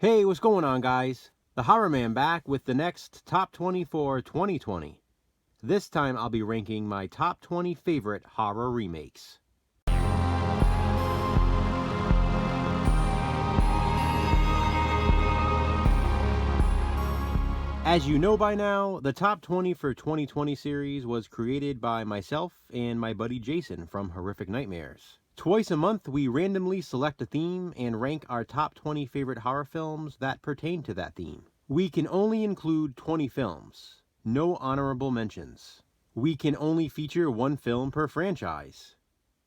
Hey, what's going on, guys? The Horror Man back with the next Top 20 for 2020. This time I'll be ranking my top 20 favorite horror remakes. As you know by now, the Top 20 for 2020 series was created by myself and my buddy Jason from Horrific Nightmares. Twice a month, we randomly select a theme and rank our top 20 favorite horror films that pertain to that theme. We can only include 20 films, no honorable mentions. We can only feature one film per franchise.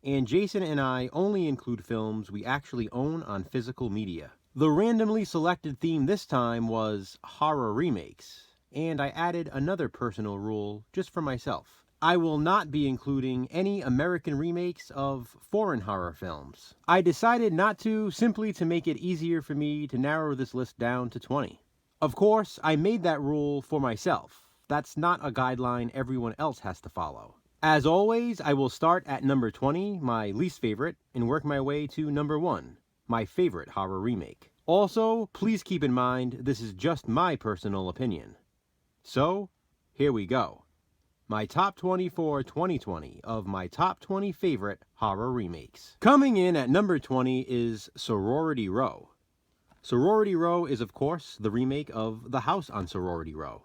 And Jason and I only include films we actually own on physical media. The randomly selected theme this time was horror remakes, and I added another personal rule just for myself. I will not be including any American remakes of foreign horror films. I decided not to, simply to make it easier for me to narrow this list down to 20. Of course, I made that rule for myself. That's not a guideline everyone else has to follow. As always, I will start at number 20, my least favorite, and work my way to number 1, my favorite horror remake. Also, please keep in mind this is just my personal opinion. So, here we go. My top 20 for 2020 of my top 20 favorite horror remakes. Coming in at number 20 is Sorority Row. Sorority Row is, of course, the remake of The House on Sorority Row.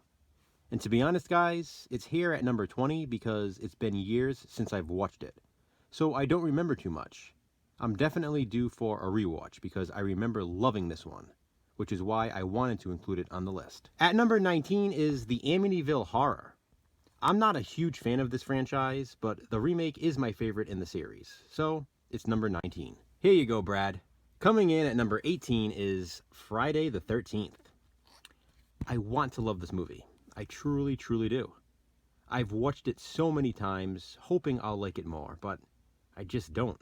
And to be honest, guys, it's here at number 20 because it's been years since I've watched it. So I don't remember too much. I'm definitely due for a rewatch because I remember loving this one, which is why I wanted to include it on the list. At number 19 is the Amityville Horror. I'm not a huge fan of this franchise, but the remake is my favorite in the series, so it's number 19. Here you go, Brad. Coming in at number 18 is Friday the 13th. I want to love this movie. I truly, truly do. I've watched it so many times, hoping I'll like it more, but I just don't.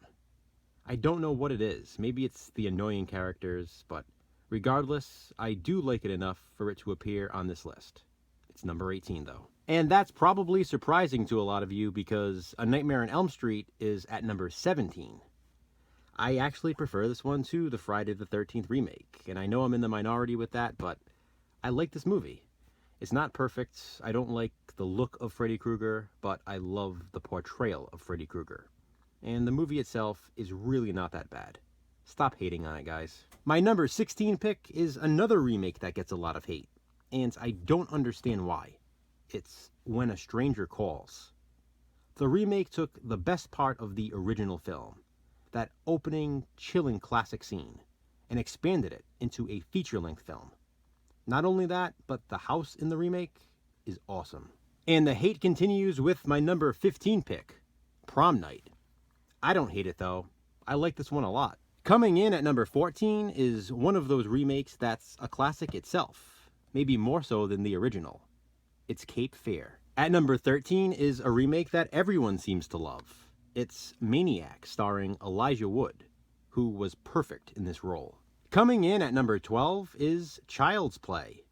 I don't know what it is. Maybe it's the annoying characters, but regardless, I do like it enough for it to appear on this list. It's number 18, though. And that's probably surprising to a lot of you because A Nightmare on Elm Street is at number 17. I actually prefer this one to the Friday the 13th remake, and I know I'm in the minority with that, but I like this movie. It's not perfect. I don't like the look of Freddy Krueger, but I love the portrayal of Freddy Krueger. And the movie itself is really not that bad. Stop hating on it, guys. My number 16 pick is another remake that gets a lot of hate, and I don't understand why. It's When a Stranger Calls. The remake took the best part of the original film, that opening, chilling classic scene, and expanded it into a feature-length film. Not only that, but the house in the remake is awesome. And the hate continues with my number 15 pick, Prom Night. I don't hate it though. I like this one a lot. Coming in at number 14 is one of those remakes that's a classic itself, maybe more so than the original. It's Cape Fear. At number 13 is a remake that everyone seems to love. It's Maniac, starring Elijah Wood, who was perfect in this role. Coming in at number 12 is Child's Play.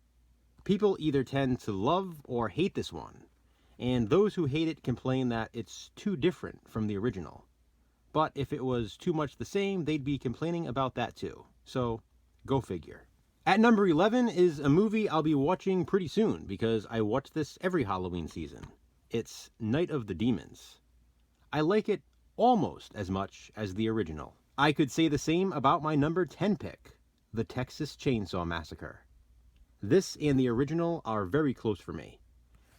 People either tend to love or hate this one, and those who hate it complain that it's too different from the original. But if it was too much the same, they'd be complaining about that too. So, go figure. At number 11 is a movie I'll be watching pretty soon because I watch this every Halloween season. It's Night of the Demons. I like it almost as much as the original. I could say the same about my number 10 pick, The Texas Chainsaw Massacre. This and the original are very close for me,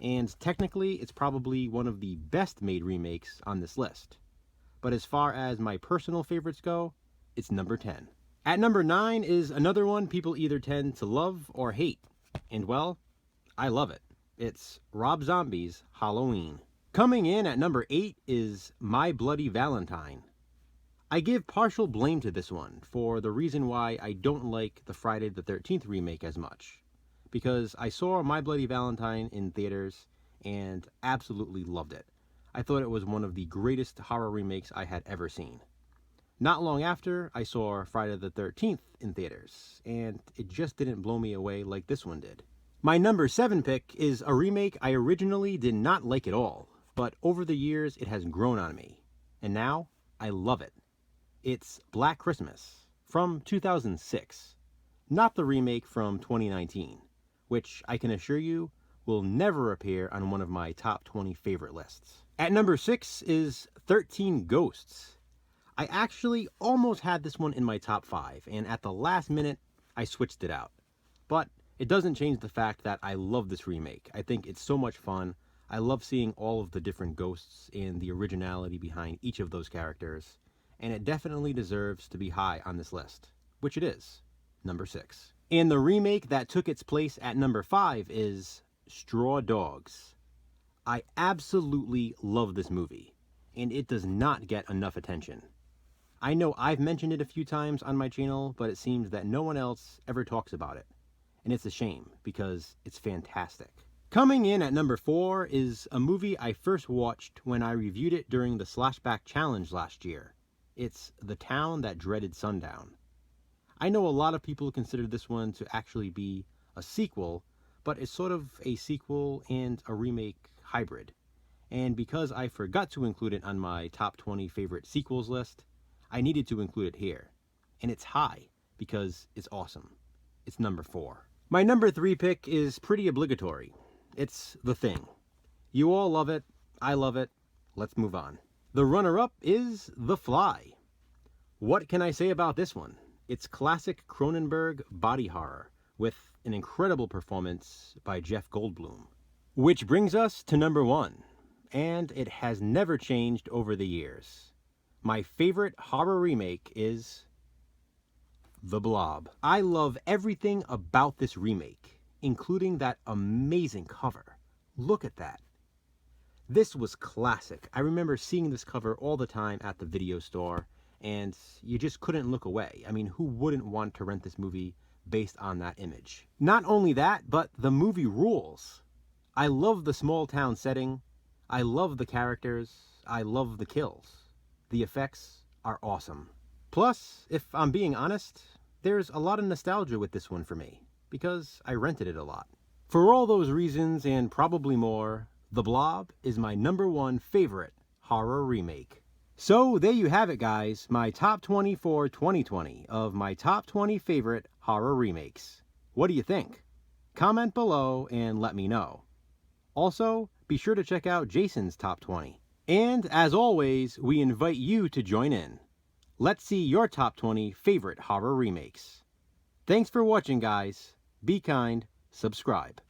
and technically it's probably one of the best made remakes on this list. But as far as my personal favorites go, it's number 10. At number 9 is another one people either tend to love or hate. And well, I love it. It's Rob Zombie's Halloween. Coming in at number 8 is My Bloody Valentine. I give partial blame to this one for the reason why I don't like the Friday the 13th remake as much. Because I saw My Bloody Valentine in theaters and absolutely loved it. I thought it was one of the greatest horror remakes I had ever seen. Not long after, I saw Friday the 13th in theaters, and it just didn't blow me away like this one did. My number 7 pick is a remake I originally did not like at all, but over the years it has grown on me, and now I love it. It's Black Christmas from 2006. not the remake from 2019, which I can assure you will never appear on one of my top 20 favorite lists. At number 6 is 13 Ghosts. I actually almost had this one in my top 5, and at the last minute, I switched it out. But it doesn't change the fact that I love this remake. I think it's so much fun. I love seeing all of the different ghosts and the originality behind each of those characters, and it definitely deserves to be high on this list, which it is, number 6. And the remake that took its place at number 5 is Straw Dogs. I absolutely love this movie, and it does not get enough attention. I know I've mentioned it a few times on my channel, but it seems that no one else ever talks about it. And it's a shame, because it's fantastic. Coming in at number 4 is a movie I first watched when I reviewed it during the Slashback Challenge last year. It's The Town That Dreaded Sundown. I know a lot of people consider this one to actually be a sequel, but it's sort of a sequel and a remake hybrid. And because I forgot to include it on my top 20 favorite sequels list, I needed to include it here. And it's high, because it's awesome. It's number 4. My number 3 pick is pretty obligatory. It's The Thing. You all love it. I love it. Let's move on. The runner-up is The Fly. What can I say about this one? It's classic Cronenberg body horror, with an incredible performance by Jeff Goldblum. Which brings us to number 1, and it has never changed over the years. My favorite horror remake is The Blob. I love everything about this remake, including that amazing cover. Look at that. This was classic. I remember seeing this cover all the time at the video store, and you just couldn't look away. I mean, who wouldn't want to rent this movie based on that image? Not only that, but the movie rules. I love the small town setting. I love the characters. I love the kills. The effects are awesome. Plus, if I'm being honest, there's a lot of nostalgia with this one for me, because I rented it a lot. For all those reasons and probably more, The Blob is my number 1 favorite horror remake. So there you have it, guys, my top 20 for 2020 of my top 20 favorite horror remakes. What do you think? Comment below and let me know. Also, be sure to check out Jason's top 20. And as always, we invite you to join in. Let's see your top 20 favorite horror remakes. Thanks for watching, guys. Be kind, subscribe.